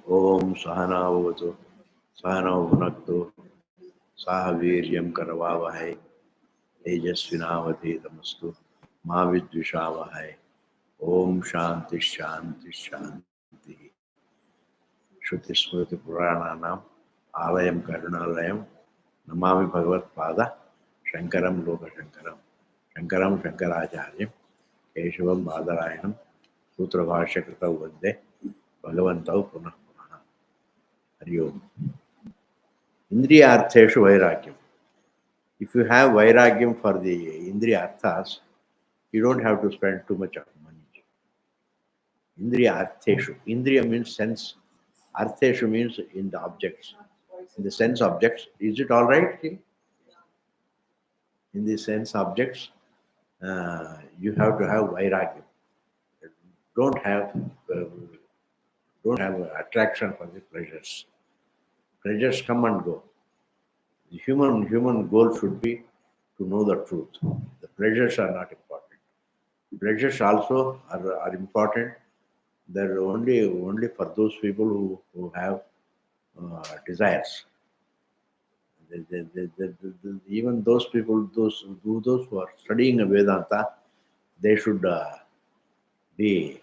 Om Sahana Vavatu, Sahana Bhunaktu, Saha Viryam Karavavahai, Tejasvinavati Tamastu, Mavidvishavahai. Om Shanti Shanti Shanti. Shruti Smriti Purananam, Alayam Karunalayam, Namami Bhagavad Pada, Shankaram Loka Shankaram, Shankaram Shankaracharyam, Keshavam Badarayanam, Sutra Bhashya Krita Vande, Bhagavantau Punah Punah. Hari Om. Indriyartheshu Vairagyam. If you have Vairagyam for the Indriyarthas, you don't have to spend too much of money. Indriyartheshu. Indriya means sense. Artheshu means in the objects. In the sense objects. Is it all right? In the sense objects, you have to have Vairagyam. Don't have attraction for the pleasures. Pleasures come and go. The human goal should be to know the truth. The pleasures are not important. Pleasures also are important. They're only for those people who have desires. Even those people, those who are studying Vedanta, they should be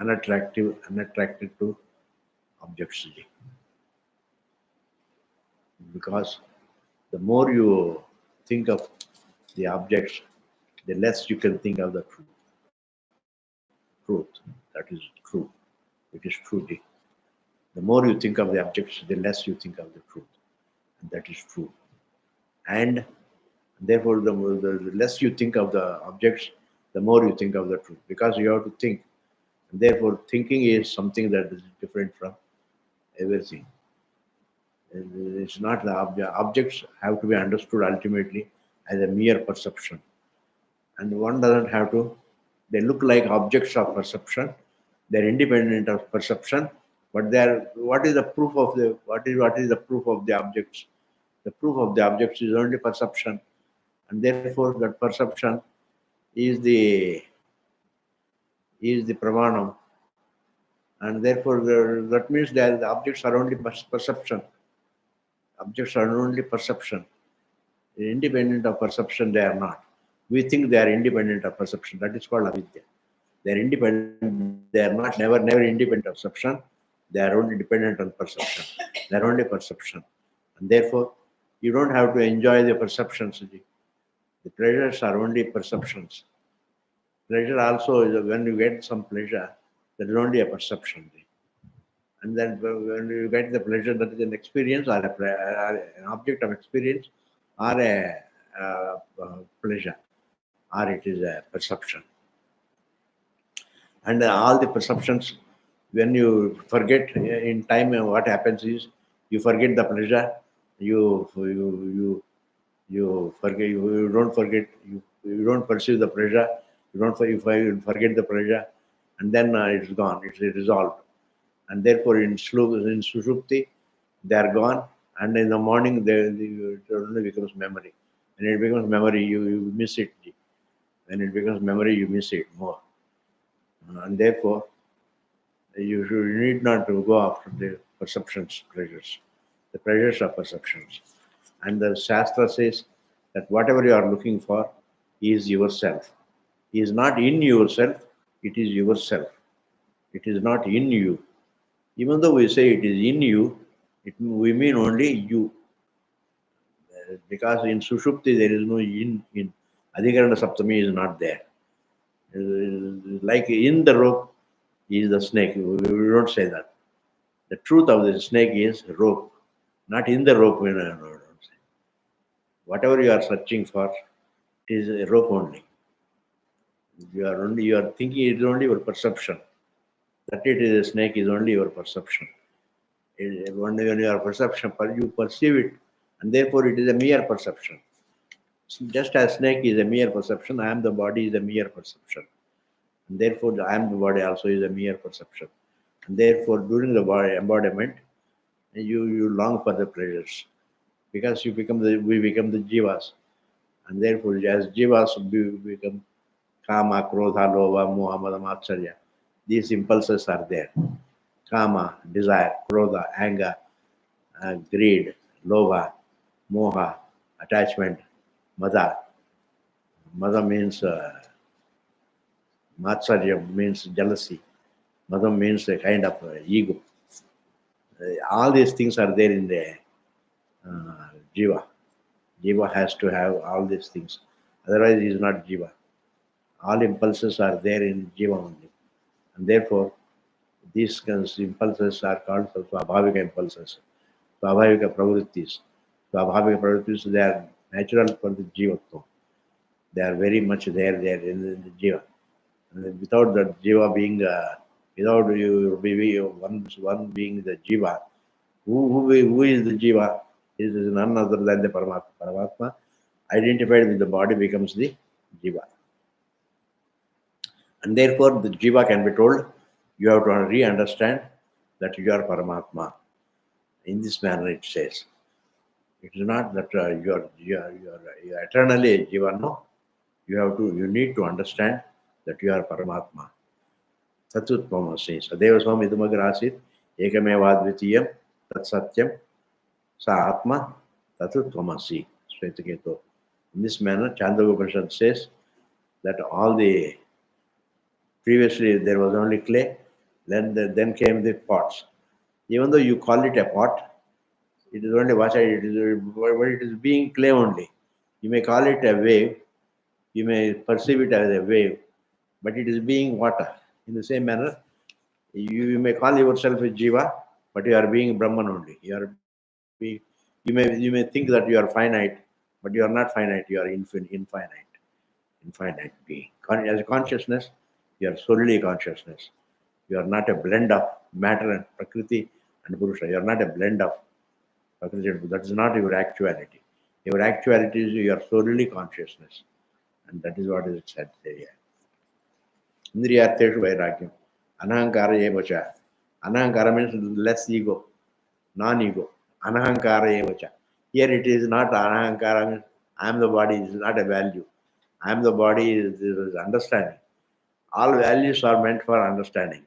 unattracted to objects. Because the more you think of the objects, the less you can think of the truth. That is true. It is true. The more you think of the objects, the less you think of the truth. And that is true. And therefore, the less you think of the objects, the more you think of the truth. Because you have to think. And therefore, thinking is something that is different from everything. It's not the objects have to be understood ultimately as a mere perception. And one doesn't have to, they look like objects of perception. They're independent of perception, but what is the proof of what is the proof of the objects? The proof of the objects is only perception, and therefore that perception is the pramanam, and therefore that means that the objects are only perception. Objects are only perception. Independent of perception, they are not. We think they are independent of perception. That is called avidya. They are independent. They are not never independent of perception. They are only dependent on perception. They are only perception, and therefore you don't have to enjoy the perceptions. The pleasures are only perceptions. Pleasure also is when you get some pleasure, that is only a perception. And then when you get the pleasure, that is an experience or an object of experience or a pleasure, or it is a perception. And all the perceptions, when you forget in time, what happens is you forget the pleasure, you forget, you don't forget, you don't perceive the pleasure, you forget the pleasure, and then it's gone, it's resolved. And therefore in Sushupti, they are gone, and in the morning it only becomes memory. When it becomes memory, you miss it. When it becomes memory, you miss it more. And therefore, you need not to go after the perceptions, pleasures. The pleasures are perceptions. And the Shastra says that whatever you are looking for is yourself. It is not in yourself, it is yourself. It is not in you. Even though we say it is in you, we mean only you. Because in Sushupti there is no in. Adhikarana Saptami is not there. Like in the rope is the snake. We don't say that. The truth of the snake is rope, not in the rope. Whatever you are searching for is a rope only. You are thinking it is only your perception. That it is a snake is only your perception. When you are perception, you perceive it, and therefore it is a mere perception. Just as snake is a mere perception, I am the body is a mere perception. And therefore, I am the body also is a mere perception. And therefore, during the body embodiment, you long for the pleasures, because we become the jivas, and therefore, as jivas we become kama, krodha, lova, moha, mada, matsarya. These impulses are there. Kama, desire, krodha, anger, greed, lobha, moha, attachment, mada. Mada means matsarya, means jealousy. Mada means a kind of ego. All these things are there in the jiva. Jiva has to have all these things. Otherwise, he is not jiva. All impulses are there in jiva only. And therefore, these kinds of impulses are called swabhavika impulses, swabhavika pravrittis. Swabhavika pravrittis, they are natural for the jivatva. They are very much there in the jiva. And without the jiva being, without you one being the jiva, who is the jiva? Is none other than the Paramatma. Paramatma, identified with the body, becomes the jiva. And therefore, the jiva can be told, you have to re-understand that you are Paramatma. In this manner, it says. It is not that you are eternally a jiva. No, you need to understand that you are Paramatma. Tatuttvamasi. Sadeva swam idamagrasit ekamevadvitiyam tat satyam sa atma tatuttvamasi. Shvetaketu. In this manner, Chandogya Upanishad says that all the previously there was only clay, then came the pots. Even though you call it a pot, it is only water, it is being clay only. You may call it a wave, you may perceive it as a wave, but it is being water. In the same manner, you may call yourself a jiva, but you are being Brahman only. You may think that you are finite, but you are not finite. You are infinite being. As a consciousness, you are solely consciousness. You are not a blend of matter and prakriti and purusha. You are not a blend of prakriti and purusha. That is not your actuality. Your actuality is you are solely consciousness, and that is what is said there. Indriyartheshu vairagyam. Anahankara evacha. Anahankara means less ego, non-ego. Anahankara evacha. Here it is not anahankara means I am the body, it is not a value. I am the body is understanding. All values are meant for understanding.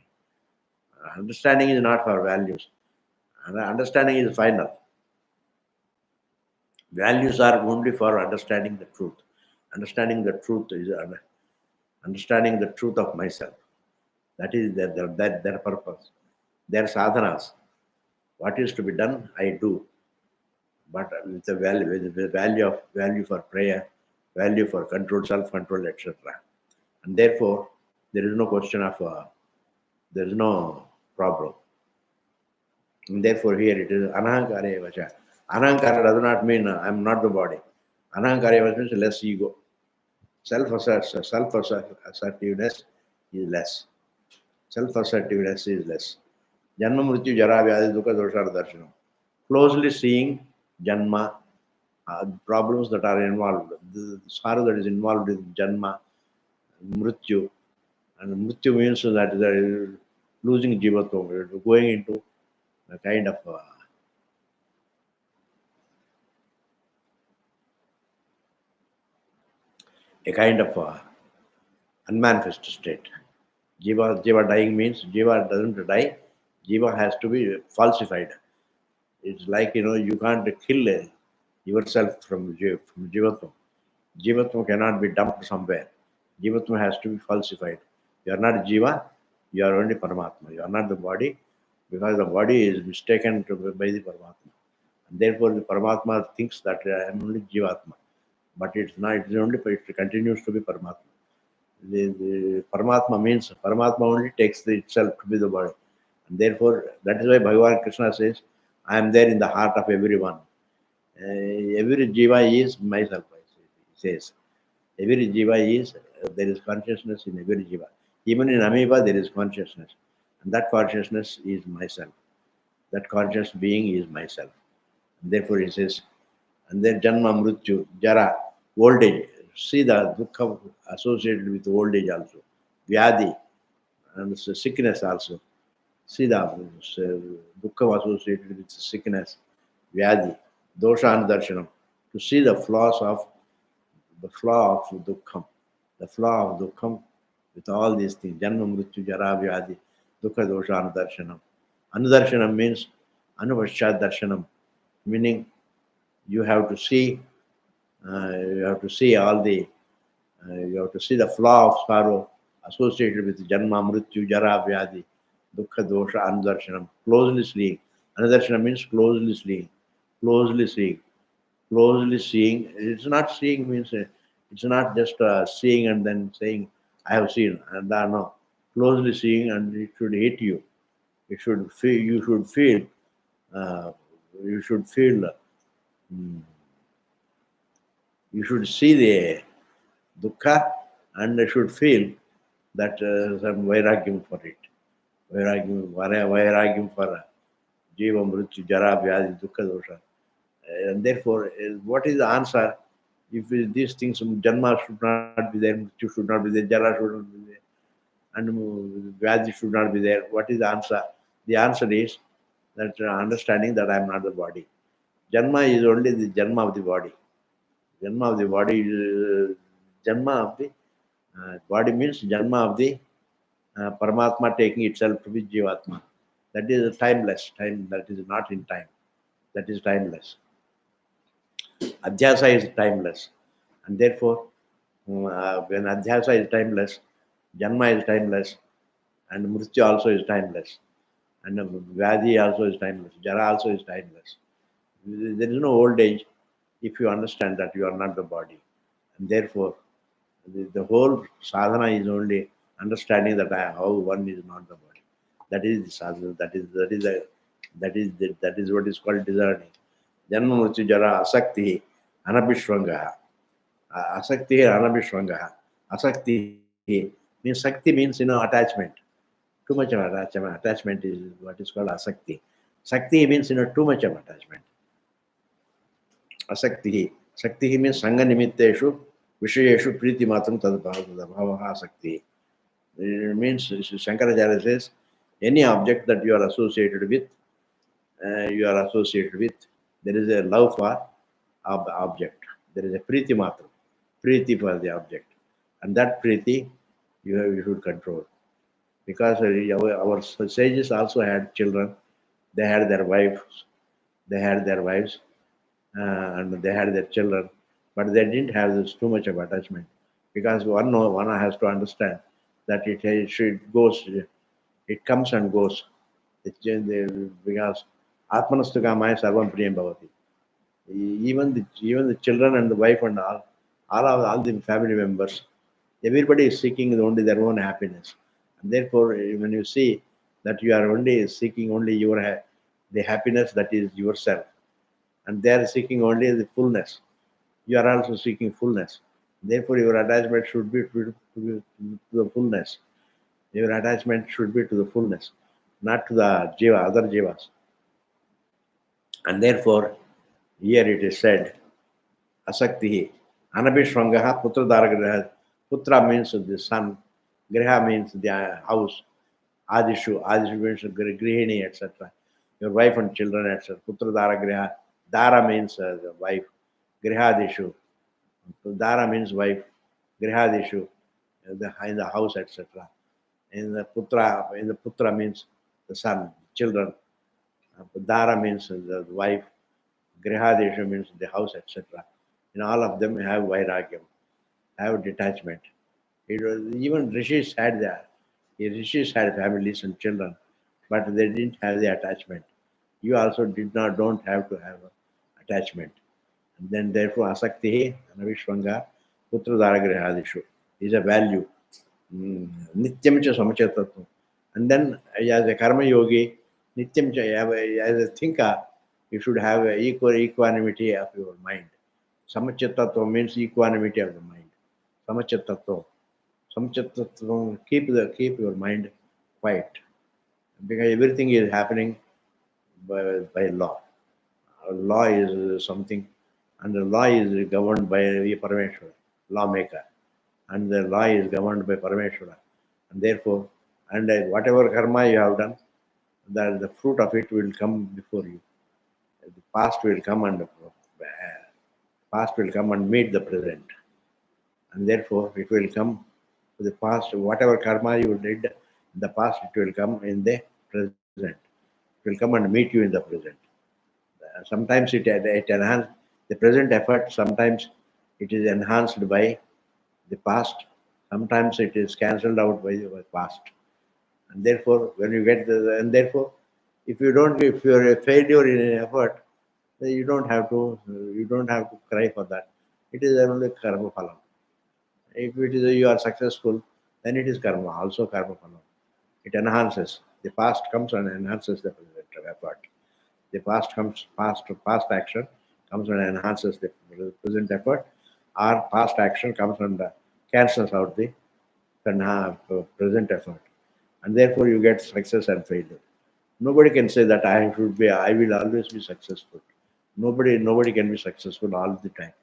Understanding is not for values. Understanding is final. Values are only for understanding the truth. Understanding the truth is understanding the truth of myself. That is their purpose. Their sadhanas. What is to be done, I do. But with the value for prayer, value for control, self-control, etc. And therefore, there is no question of there is no problem. And therefore, here it is anahankara evacha. Anahankara does not mean I am not the body. Anahankara evacha means less ego. Self-assertiveness is less. Self-assertiveness is less. Janma mrityu jara vyadi dukkha doshara darshanam. Closely seeing janma, problems that are involved, the sorrow that is involved in janma, mrityu, and mrityu means that they are losing jivatva, going into a kind of unmanifest state. Jiva dying means jiva doesn't die. Jiva has to be falsified. It's like you can't kill yourself from jivatva. Jivatva cannot be dumped somewhere. Jivatva has to be falsified. You are not jiva. You are only Paramatma. You are not the body, because the body is mistaken by the Paramatma. And therefore, the Paramatma thinks that I am only Jivatma. But it's not, it continues to be Paramatma. The Paramatma means Paramatma only takes itself to be the body. And therefore, that is why Bhagavan Krishna says, I am there in the heart of everyone. Every jiva is myself, he says. Every jiva is, there is consciousness in every jiva. Even in amoeba, there is consciousness. And that consciousness is myself. That conscious being is myself. And therefore, he says, and then janma mrityu, jara, old age. See the dukkha associated with old age also. Vyadi, and sickness also. See the dukkha associated with sickness. Vyadi, dosha and darshanam. To see the flaw of dukkham. The flaw of dukkham with all these things. Janma, Mrityu, Jara, Vyadi, Dukha, Dosha, Anudarshanam. Anudarshanam means Anuvashya Darshanam, meaning you have to see, all the, you have to see the flaw of sorrow associated with Janma, Mrityu, Jara, Vyadi, Dukha, Dosha, Anudarshanam. Closely seeing. Anudarshanam means closely seeing. Closely seeing. Closely seeing. It's not seeing means it's not just seeing and then saying I have seen and no. Closely seeing and it should hit you. It should feel. You should feel. Uh, you should feel. mm, you should see the dukkha and you should feel that some vairagyam for it. Vairagyam for jiva, mrityu, jara, vyadi, dukkha, dosha. And therefore, what is the answer? If these things, Janma should not be there, Mrityu should not be there, Jara should not be there, and Vyadi should not be there, what is the answer? The answer is that understanding that I am not the body. Janma is only the Janma of the body. Janma of the body is Janma of the body means Janma of the Paramatma taking itself to be Jivatma. That is timeless. Time that is not in time. That is timeless. Adhyasa is timeless. And therefore, when Adhyasa is timeless, Janma is timeless, and Mrityu also is timeless, and Vyadi also is timeless, Jara also is timeless. There is no old age if you understand that you are not the body. And therefore, the whole sadhana is only understanding that how one is not the body. That is the sadhana. That is what is called discerning. Janma Mrityu Jara Asakti Anabhishwanga. Asakti Anabhishwanga. Asakti means Sakti means attachment. Too much of attachment. Attachment is what is called Asakti. Sakti means too much of attachment. Asakti. Sakti means Sangha Nimitteshu Vishayeshu Priti Matam Tadbhavaha Asakti. It means Shankaracharya says any object that you are associated with, there is a love for object. There is a Priti Matram. Priti for the object. And that Priti you should control. Because our sages also had children, they had their wives, and they had their children, but they didn't have this too much of attachment. Because one has to understand that it comes and goes. Because Atmanastu Kamaya Sarvam Priyam Bhavati. Even the children and the wife and all the family members, everybody is seeking only their own happiness. And therefore, when you see that you are only seeking only the happiness that is yourself, and they are seeking only the fullness, you are also seeking fullness. Therefore, your attachment should be to the fullness. Your attachment should be to the fullness, not to the jiva, other jivas. And therefore, here it is said, Asakti, Anabhishwangaha Putra Dharagriha. Putra means the son, Griha means the house, Adishu means Grihini, etc. Your wife and children, etc. Putra Dharagriha. Dara means the wife, Grihadishu. Dara means wife, Grihadishu, in the house, etc. In the Putra means the son, children. Dara means the wife, Grihadesha means the house, etc. In all of them have vairagyam, have detachment. Even rishis had families and children, but they didn't have the attachment. You also don't have to have attachment. And then therefore asakti anavishvanga putra daragrihadishu is a value. Nityam cha samachatattvam. And then as a karma yogi, nityam cha, as a thinker, you should have equanimity of your mind. Samachittattva means equanimity of the mind. Samachittattva. Samachittattva, keep your mind quiet. Because everything is happening by law. Law is something, and the law is governed by the Parameshwara, lawmaker. And the law is governed by Parameshwara. And therefore, whatever karma you have done, the fruit of it will come before you. The past will come and meet the present, and therefore it will come to the past. Whatever karma you did in the past, it will come in the present. It will come and meet you in the present. Sometimes it enhance the present effort. Sometimes it is enhanced by the past. Sometimes it is cancelled out by the past. And therefore, when you get and therefore, if you are a failure in an effort, then you don't have to cry for that. It is only karma phalam. If it is you are successful, then it is karma, also karma phalam. It enhances. The past comes and enhances the present effort. The past action comes and enhances the present effort, or past action comes and cancels out the present effort, and therefore you get success and failure. Nobody can say that I will always be successful. Nobody can be successful all the time.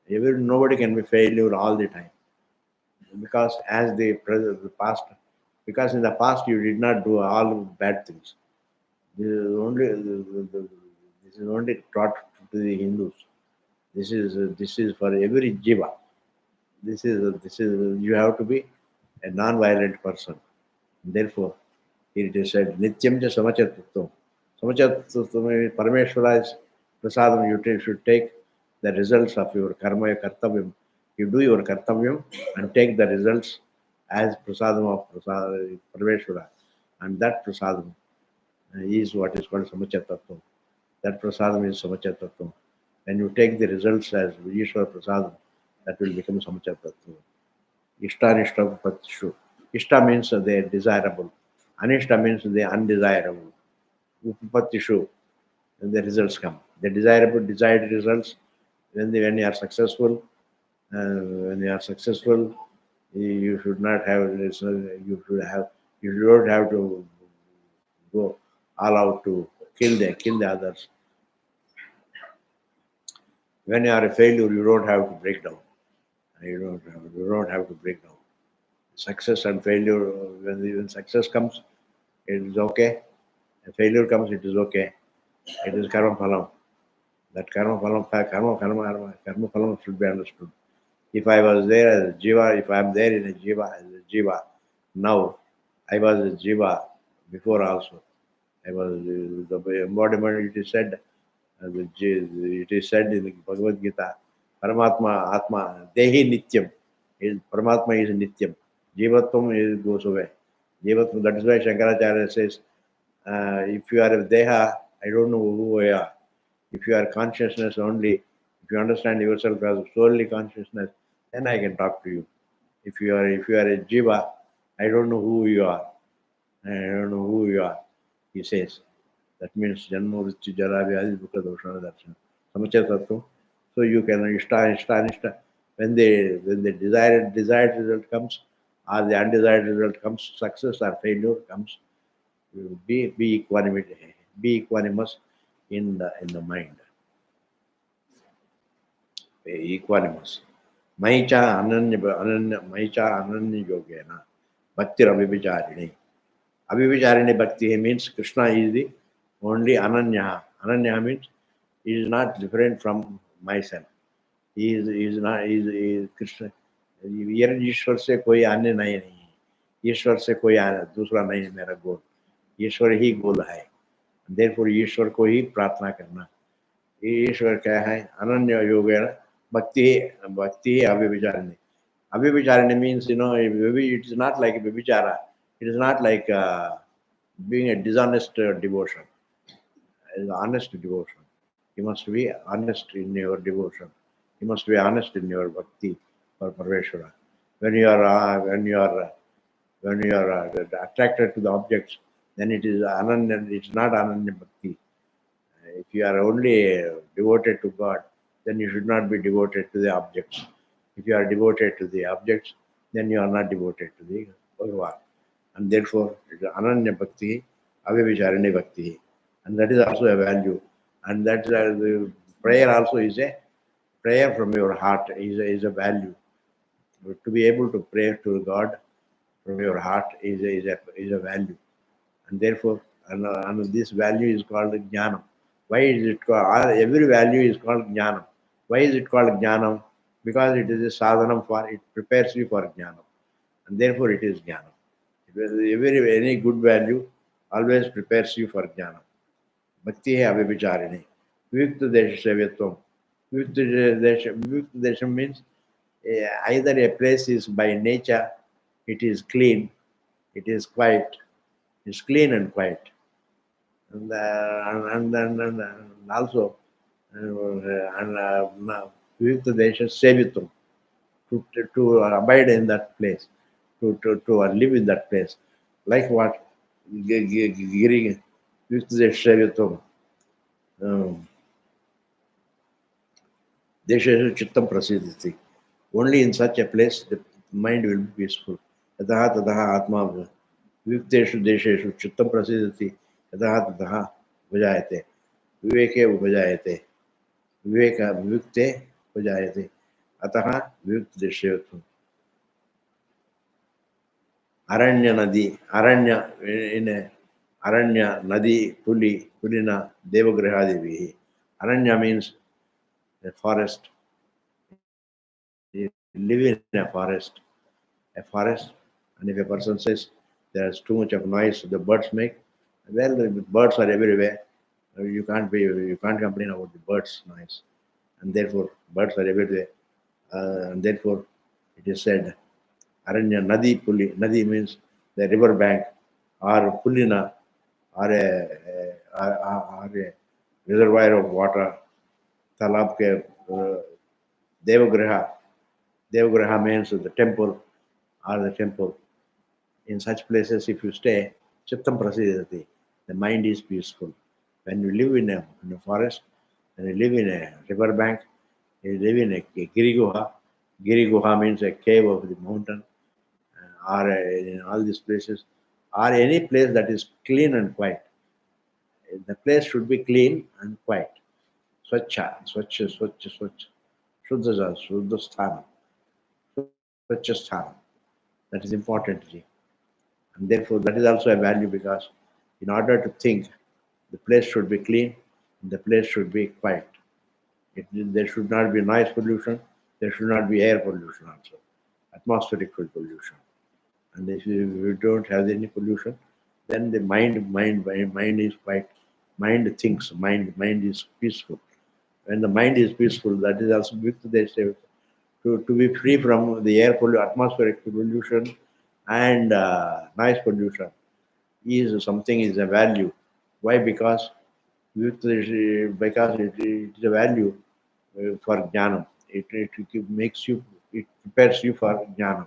Nobody can be failure all the time, because as the past, because in the past you did not do all bad things. This is only taught to the Hindus. This is for every jiva. This is you have to be a non-violent person. Therefore, here it is said, Nityam ja samachatutvam. Samachatutvam means Parameshwara is prasadam. Should take the results of your karma, your kartavyam. You do your kartavyam and take the results as prasadam of Parameshwara. And that prasadam is what is called samachatutvam. That prasadam is samachatutvam. When you take the results as Ishwar prasadam, that will become samachatutvam. Ishta patishu. Ishta means they are desirable. Anishta means they are undesirable. Upatishu, when the results come. The desired results, when you are successful, you should not have, you don't have to go all out to kill the others. When you are a failure, you don't have to break down. You don't have to break down. Success and failure, when success comes, it is okay. When failure comes, it is okay. It is karma phalam. That karma phalam should be understood. If I was there as a jiva, if I am there in a jiva as a jiva, now I was a jiva before also. I was the embodiment. It is said in the Bhagavad Gita, Paramatma Atma Dehi Nityam. Paramatma is Nityam. Jivatvam goes away. Jivatvam, that is why Shankaracharya says, if you are a Deha, I don't know who I are. If you are consciousness only, if you understand yourself as solely consciousness, then I can talk to you. If you are a Jiva, I don't know who you are. I don't know who you are, he says. That means Janma Vritti Jara Vyadi Dukha Doshana Darsana. Samachatattva. So you can Ishta. When the desired result comes, or the undesired result comes, success or failure comes, you be equanimous in the mind. Be equanimous. Maicha ananya yogena. Bhakti abhivicharini. Abhivicharini bhakti means Krishna is the only ananya. Ananya means he is not different from myself. He is not. He is Krishna. ईश्वर से कोई अन्य नहीं है. ईश्वर से कोई दूसरा नहीं है मेरा गोल. ईश्वर ही गोल है. Therefore ईश्वर को ही प्रार्थना करना. ईश्वर क्या है? अनन्य योगेन भक्ति अभिविचारिणी. Abhivicharini means, it is not like Vivichara. It is not like being a dishonest devotion. It is honest devotion. You must be honest in your devotion. You must be honest in your bhakti for Parmeshwara. When you are attracted to the objects, then it is ananya. It's not ananya bhakti. If you are only devoted to God, then you should not be devoted to the objects. If you are devoted to the objects, then you are not devoted to the Bhagavan. And therefore, it is Ananya Bhakti, Avivicharani Bhakti. And that is also a value. And that the prayer also is a prayer from your heart, is a value. To be able to pray to God from your heart is a value. And therefore, and this value is called Jnanam. Why is it called? Every value is called Jnanam. Why is it called Jnanam? Because it is a sadhanam it prepares you for Jnanam. and therefore it is jnana. Any good value always prepares you for jnana. Bhakti hai avibhicharini. Vivikta desha sevyatvam. Vivikta desha means either a place is by nature, it is clean, it is quiet, it's clean and quiet. And also, Vivikta desha sevyatvam. To abide in that place, to live in that place. Like what? Giri, Desha Chittam Prasidhiti. Only in such a place the mind will be peaceful. Yataha tataha atma vivikteshu desheshu chittam prasidhati yataha tataha vajayate. Viveke upajayate. Viveka vivikte upajayate. Ataha vivikt deshevatum. Aranya Nadi, Aranya in a Aranya Nadi Pulina Devagrahadevi. Aranya means a forest. You live in a forest, and if a person says there's too much of noise the birds make, well, the birds are everywhere. You can't complain about the birds' noise, and therefore birds are everywhere, and therefore it is said Aranya Nadi Puli. Nadi means the river bank, or Pulina, or a reservoir of water. Talab ke Devagraha. Devagraha means the temple or the temple. In such places, if you stay, Chittam Prasidhati, the mind is peaceful. When you live in a forest, when you live in a river bank, you live in a Giriguha. Giriguha means a cave of the mountain, or in all these places, or any place that is clean and quiet. The place should be clean and quiet. Swachha, swachha, swachha, swachha. Shuddha, shuddha sthana. Swachha sthana. That is important. And therefore, that is also a value because in order to think, the place should be clean, the place should be quiet. There should not be noise pollution, there should not be air pollution also, atmospheric pollution. And if you don't have any pollution, then the mind is quiet. Mind thinks, mind is peaceful. When the mind is peaceful, that is also good. They say to be free from the air pollution, atmospheric pollution, and noise pollution is something is a value. Why? Because it is a value for jnana. It makes you, it prepares you for jnana,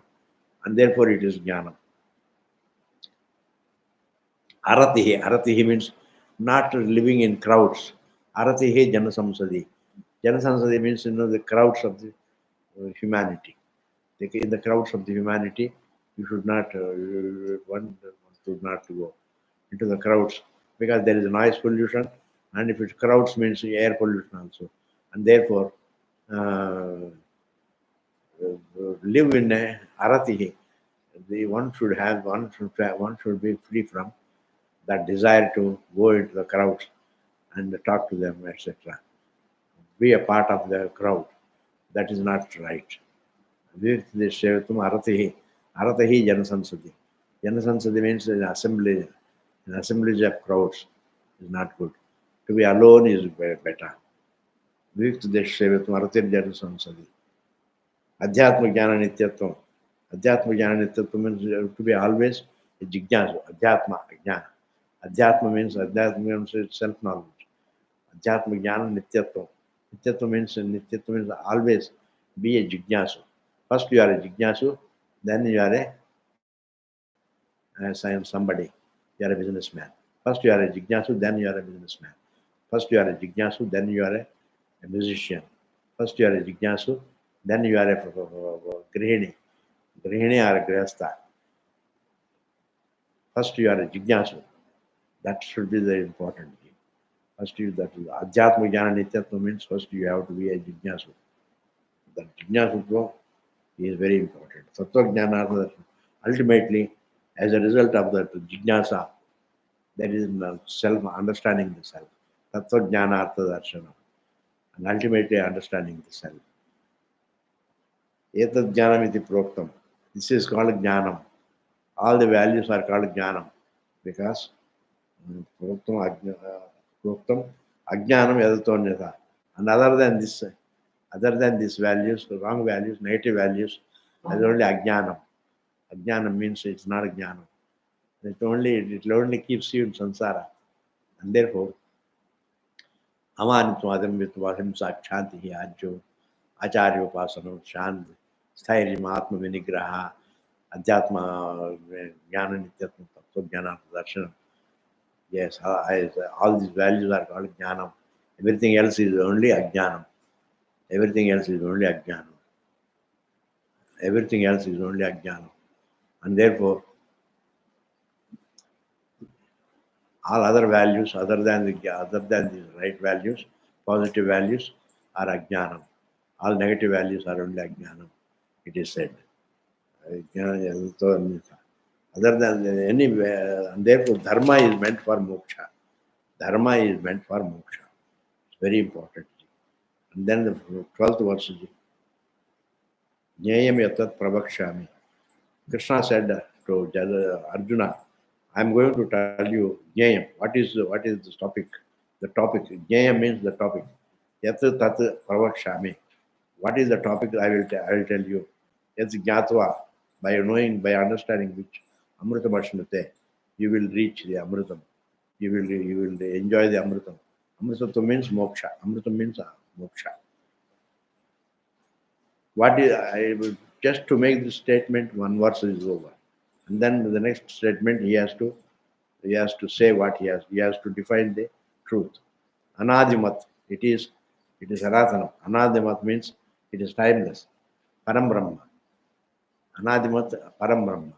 and therefore it is jnana. Aratihi. Aratihi means not living in crowds. Aratihi janasamsadi. Janasamsadi means the crowds of the humanity. In the crowds of the humanity, you should not one should not go into the crowds because there is noise pollution, and if it crowds means air pollution also, and therefore uh, live in a aratihi. One should be free from that desire to go into the crowds and talk to them, etc. Be a part of the crowd. That is not right. Viviktishevatum aratihi. Aratihi janasansati. Janasansati means an assembly. An assemblage of crowds is not good. To be alone is better. Viviktishevatum aratir janasansati. Adhyatma jnana nityatvam. Adhyatma jnana nityatvam means to be always a jignasu. Adhyatma jnana. Adhyatma means self-knowledge. Adhyatma jnana nityatvam. Nityatvam means always be a jignasu. First you are a jignasu, then you are somebody. You are a businessman. First you are a jignasu, then you are a businessman. First you are a jignasu, then you are a musician. First you are a jignasu, then you are a grihini. Grihini or a grihastha. First you are a jignasu. That should be the important thing. First you, that is adhyatma jnana nityatva means first you have to be a jignasu. That jnana is very important. Sattva jnana, ultimately, as a result of that jnana, there is self understanding the self. Tattva jnana artha darshana. And ultimately understanding the self. Etad jnanam iti proktam. This is called jnanam. All the values are called jnanam because proktam ajnanam yadatonyata. And other than these values, the wrong values, negative values, there's only ajnanam. Ajnanam means it's not jnanam. It only keeps you in samsara. And therefore, अमानित्व अदम्बित्व अहिंसा क्षांति ही आज्यो आचार्य उपासना शांति स्थैर्य आत्म विनिग्रह अध्यात्म ज्ञान नित्यत्व तत्व ज्ञान दर्शन. Yes, all these values are called jnanam. Everything else is only ajnanam. Everything else is only ajnanam. Everything else is only ajnanam. And therefore, all other values other than these right values, positive values, are ajnanam. All negative values are only ajnanam. It is said. Other than any, and therefore dharma is meant for moksha. Dharma is meant for moksha. It's very important. And then the 12th verse is Jnayam yatat pravakshami. Krishna said to Arjuna, I am going to tell you Jnayam. What is the topic? The topic. Jnayam means the topic. Yat tat pravakshami. What is the topic? I will tell you. Yat jnatva. By knowing, by understanding which Amritam Ashnute, you will reach the Amritam. You will enjoy the Amritam. Amritam means moksha. Amritam means moksha. What is just to make this statement, one verse is over, and then the next statement he has to say what he has to define the truth. Anadimat, it is Aratanam. Anadimat means it is timeless. Param Brahma. Anadimat Param Brahma.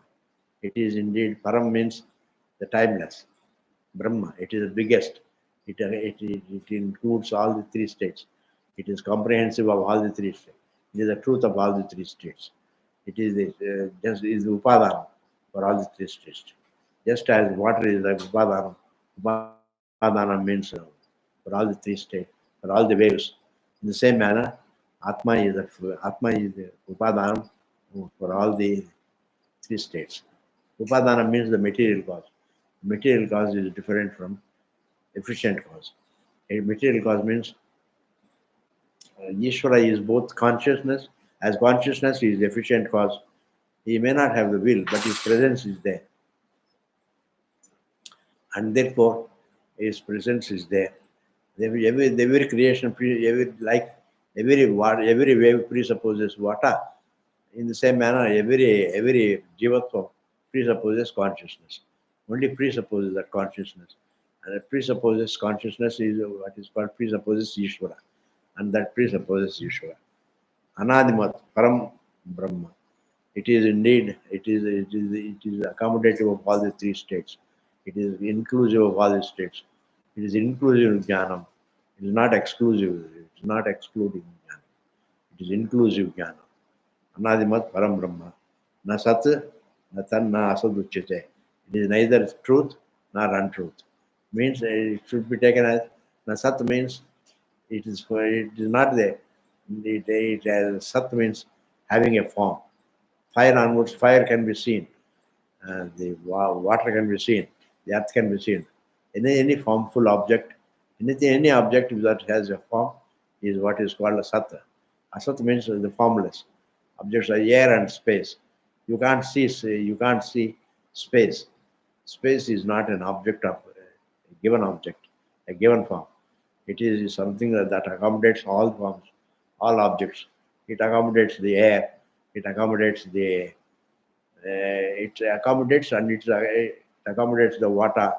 It is indeed, Param means the timeless. Brahma, it is the biggest. It includes all the three states. It is comprehensive of all the three states. It is the truth of all the three states. It is just is the upadana for all the three states. Just as water is like upadana. Upadana means for all the three states, for all the waves. In the same manner, Atma is the upadana for all the three states. Upadana means the material cause. Material cause is different from efficient cause. A material cause means Ishvara is both consciousness. As consciousness is efficient cause, he may not have the will, but his presence is there. And therefore, his presence is there. Every creation, every wave presupposes water. In the same manner, every jivatva presupposes consciousness. Only presupposes that consciousness. And it presupposes consciousness is what is called presupposes Ishvara. And that presupposes Ishvara. Anadimat, Param Brahma. It is indeed, it is accommodative of all the three states. It is inclusive of all the states. It is inclusive of Jnanam. It is not exclusive. It is not excluding Jnanam. It is inclusive Jnanam. Anadimat Param Brahma. Na Sat, na Tan, na Asad Uchyate. It is neither truth nor untruth. Means it should be taken as na Sat means it is not there. Sat means having a form. Fire onwards, fire can be seen. The water can be seen. The earth can be seen. Any formful object, any object that has a form is what is called a sat. Asat means the formless. Objects are air and space. You can't see space. Space is not an object of a given object, a given form. It is something that accommodates all forms, all objects. It accommodates the air. It accommodates the. It accommodates and it accommodates the water.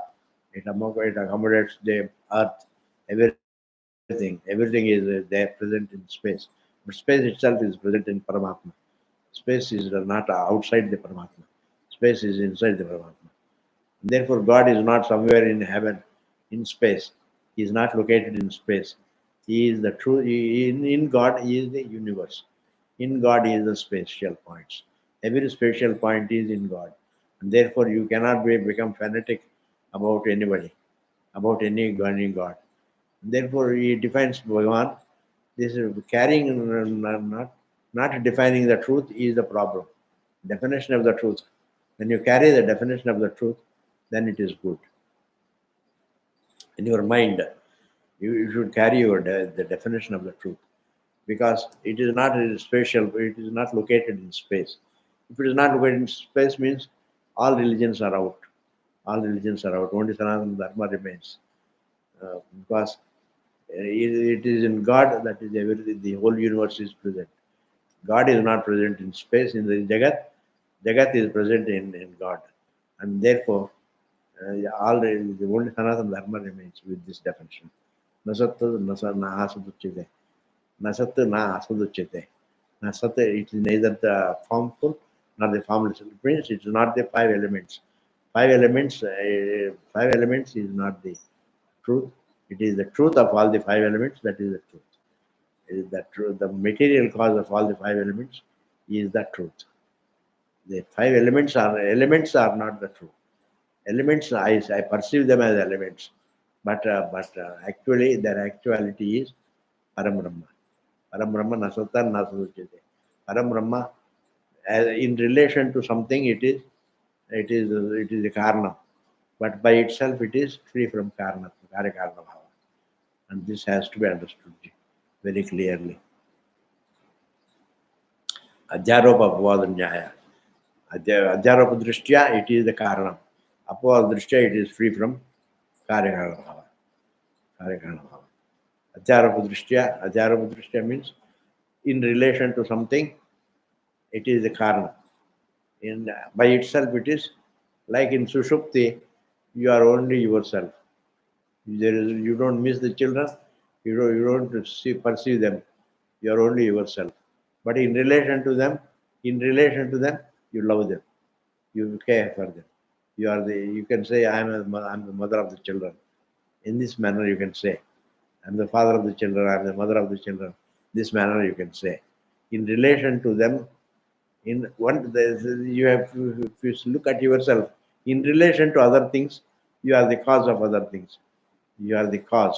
It accommodates the earth. Everything. Everything is there present in space. But space itself is present in Paramatma. Space is not outside the Paramatma. Space is inside the Paramatma. Therefore, God is not somewhere in heaven, in space. He is not located in space. He is the true. In God, He is the universe. In God, He is the spatial points. Every spatial point is in God. And therefore, you cannot become fanatic about anybody, about any God. Therefore, He defines Bhagavan. This is carrying, not defining the truth is the problem. Definition of the truth. When you carry the definition of the truth, then it is good. In your mind, you should carry the definition of the truth, because it is not spatial, it is not located in space. If it is not located in space, means all religions are out. All religions are out. Only Sanatana Dharma remains. Because it is in God that is everything, the whole universe is present. God is not present in space, in the Jagat. Jagat is present in God. And therefore, all the only Sanatana Dharma remains with this definition. Nasattu na asaduchite. Nasattu na asaduchite. Nasattu, it is neither the formful nor the formless. It means it is not the five elements. Five elements is not the truth. It is the truth of all the five elements that is the truth. It is the truth. The material cause of all the five elements is the truth. The five elements are not the truth. Elements, I perceive them as elements, but actually their actuality is Param Brahma. Param Brahma Nasatan Nasudachite. Param Brahma, in relation to something, it is a karna, but by itself it is free from karna, karya bhava, and this has to be understood very clearly. Adhyaropa apavada nyaya. Adhyaropa drishtya, it is the karana. Apavada drishtya, it is free from karya bhava. Karya bhava. Adhyaropa drishtya means in relation to something, it is the karana. By itself, it is like in Sushupti, you are only yourself. You don't miss the children, you don't perceive them. You are only yourself. But in relation to them, you love them. You care for them. You can say, I'm the mother of the children. In this manner, you can say, I'm the father of the children, I'm the mother of the children. This manner you can say. In relation to them, you have, if you look at yourself, in relation to other things, you are the cause of other things. You are the cause.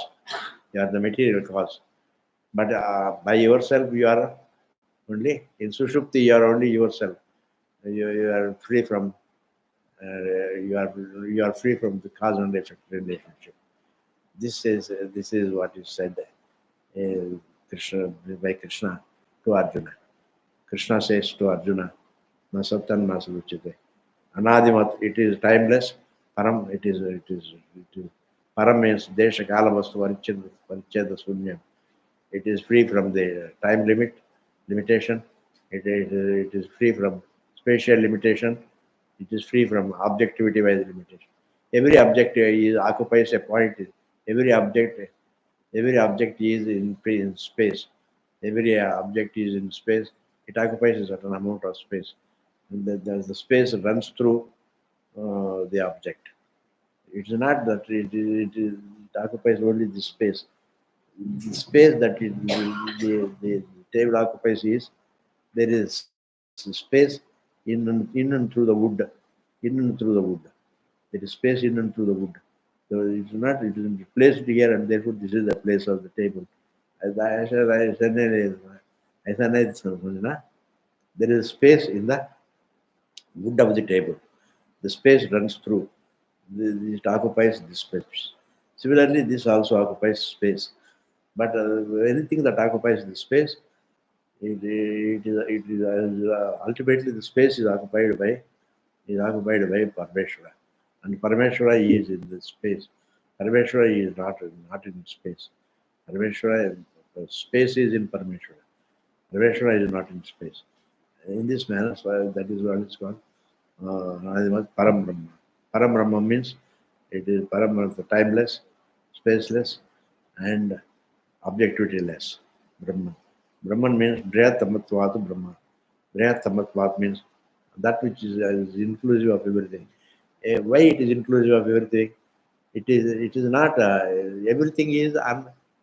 You are the material cause. But by yourself, you are only, in Sushupti, you are only yourself. You are free from, you are free from the cause and effect relationship. This is what is said Krishna, by Krishna to Arjuna. Krishna says to Arjuna, "Na Satan na Saluchite." Anadimat, it is timeless. Param, it is. Param means Desha Kala Vastu Varicheda Sunyam. It is free from the time limitation. It is free from spatial limitation. It is free from objectivity by the limitation. Every object occupies a point. Every object is in space. Every object is in space. It occupies a certain amount of space. And the space runs through the object. It is not that it occupies only the space. The space that the table occupies is, there is space in and through the wood. In and through the wood. There is space in and through the wood. So it is placed here, and therefore this is the place of the table. As I said, there is space in the wood of the table. The space runs through. It occupies this space. Similarly, this also occupies space. But anything that occupies the space, ultimately the space is occupied by Parmeshwara, and Parmeshwara is in the space. Parmeshwara is not in space. Parmeshwara, space is in Parmeshwara. Parmeshwara is not in space. In this manner, so that is what is called Param Brahma. Param Brahma means it is Param Brahma, timeless, spaceless, and objectivity-less. Brahman. Brahman means Brihatamatvat Brahma. Brihatamatvat means that which is inclusive of everything. Why it is inclusive of everything? It is not everything is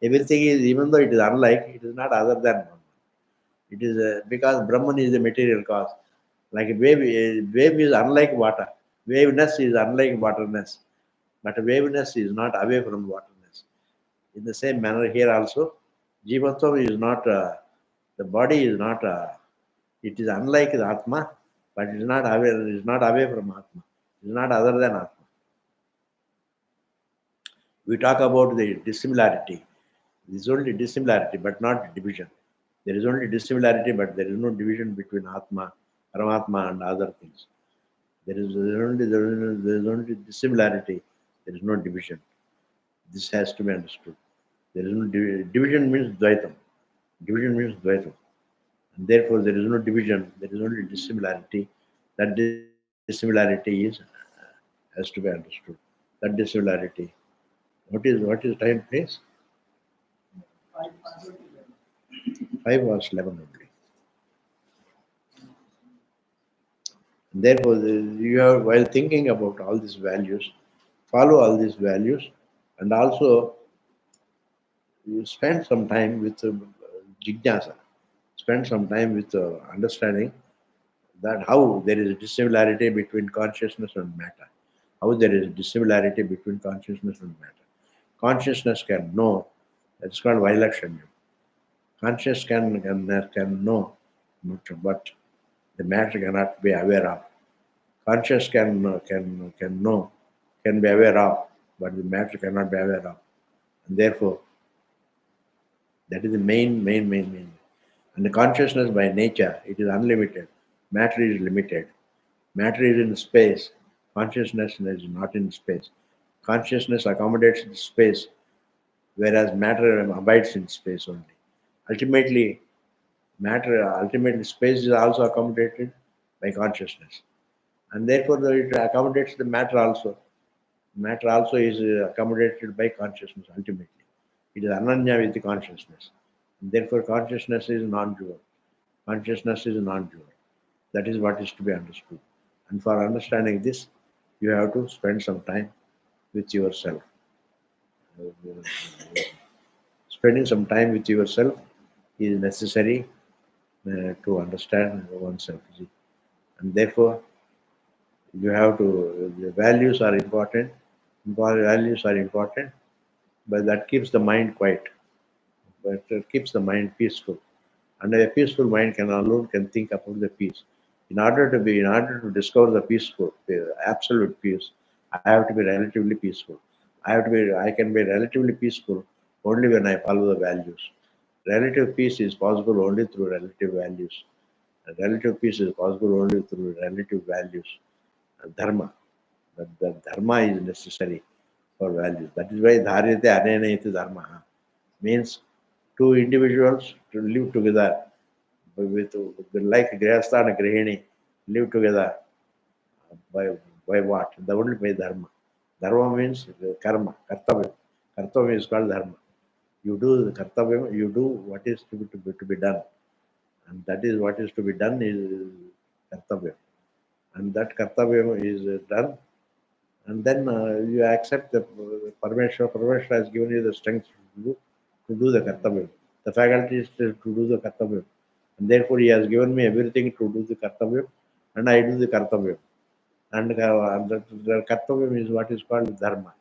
even though it is unlike, it is not other than Brahman. It is because Brahman is the material cause. Like a wave is unlike water. Waveness is unlike waterness, but waveness is not away from waterness. In the same manner, here also, Jivatvam is not, the body is not, it is unlike the Atma, but it is not aware. It is not away from Atma. It is not other than Atma. We talk about the dissimilarity. There is only dissimilarity, but not division. There is only dissimilarity, but there is no division between Atma, Paramatma, and other things. There is only dissimilarity. There is no division. This has to be understood. There is no division means Dvaitam. Division means Dvaitam. And therefore, there is no division. There is only dissimilarity. That dissimilarity has to be understood. That dissimilarity. What is time, please? 5 was 11 only. Therefore, you have, while thinking about all these values, follow all these values, and also you spend some time with jignasa, spend some time with understanding that how there is a dissimilarity between consciousness and matter, how there is a dissimilarity between consciousness and matter. Consciousness can know, that's called Vailakshanyam. Conscious can know, but the matter cannot be aware of. Conscious can know, can be aware of, but the matter cannot be aware of. And therefore, that is the main. And the consciousness by nature, it is unlimited. Matter is limited. Matter is in space. Consciousness is not in space. Consciousness accommodates the space, whereas matter abides in space only. Ultimately, ultimately space is also accommodated by consciousness. And therefore, it accommodates the matter also. Matter also is accommodated by consciousness ultimately. It is ananya with the consciousness. Therefore, consciousness is non-dual. Consciousness is non-dual. That is what is to be understood. And for understanding this, you have to spend some time with yourself. Spending some time with yourself is necessary to understand oneself. And therefore, you have to, the values are important. Values are important, but that keeps the mind quiet. But it keeps the mind peaceful. And a peaceful mind can think about the peace. In order to discover the peaceful, the absolute peace, I have to be relatively peaceful. I can be relatively peaceful only when I follow the values. Relative peace is possible only through relative values. Relative peace is possible only through relative values. Dharma. The dharma is necessary for values. That is why dharyate anena iti dharma means two individuals to live together with like grihastha and grihini live together by what? The only by dharma. Dharma means karma, kartavya. Kartavya is called dharma. You do the kartavya, you do what is to be done. And that is what is to be done is kartavya. And that kartavya is done. And then you accept the Parmeshwara. Parmeshwara has given you the strength to do the kartavya. The faculty is to do the kartavya. And therefore, he has given me everything to do the kartavya, and I do the kartavya. And the kartavya is what is called dharma.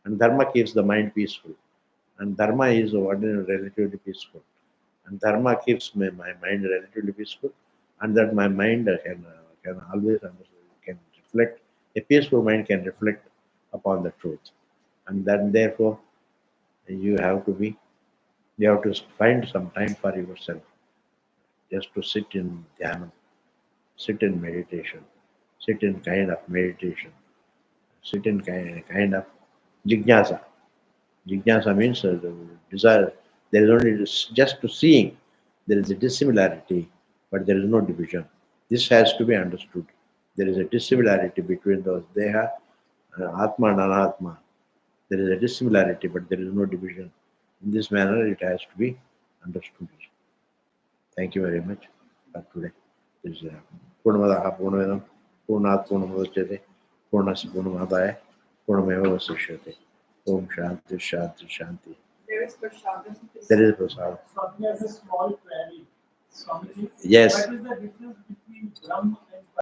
And dharma keeps the mind peaceful. And dharma is what is relatively peaceful. And dharma keeps my mind relatively peaceful, and that my mind can always can reflect. A peaceful mind can reflect upon the truth, and then therefore you have to be. You have to find some time for yourself, just to sit in dhyana, sit in meditation, sit in kind of meditation, sit in kind of jignasa. Jignasa means the desire. There is only just to seeing. There is a dissimilarity, but there is no division. This has to be understood. There is a dissimilarity between those deha, atma and anatma. There is a dissimilarity, but there is no division. In this manner, it has to be understood. Thank you very much for today. This is Purnamadaha Purnamedam, Purnat Purnamudachyate, Purnasya Purnamadaya, Purnameva Vasishyate. Om Shanti Shanti Shanti. There is prasad. There is prasad. Swami has a small query. Swamiji, Yes. what is the difference between Brahm and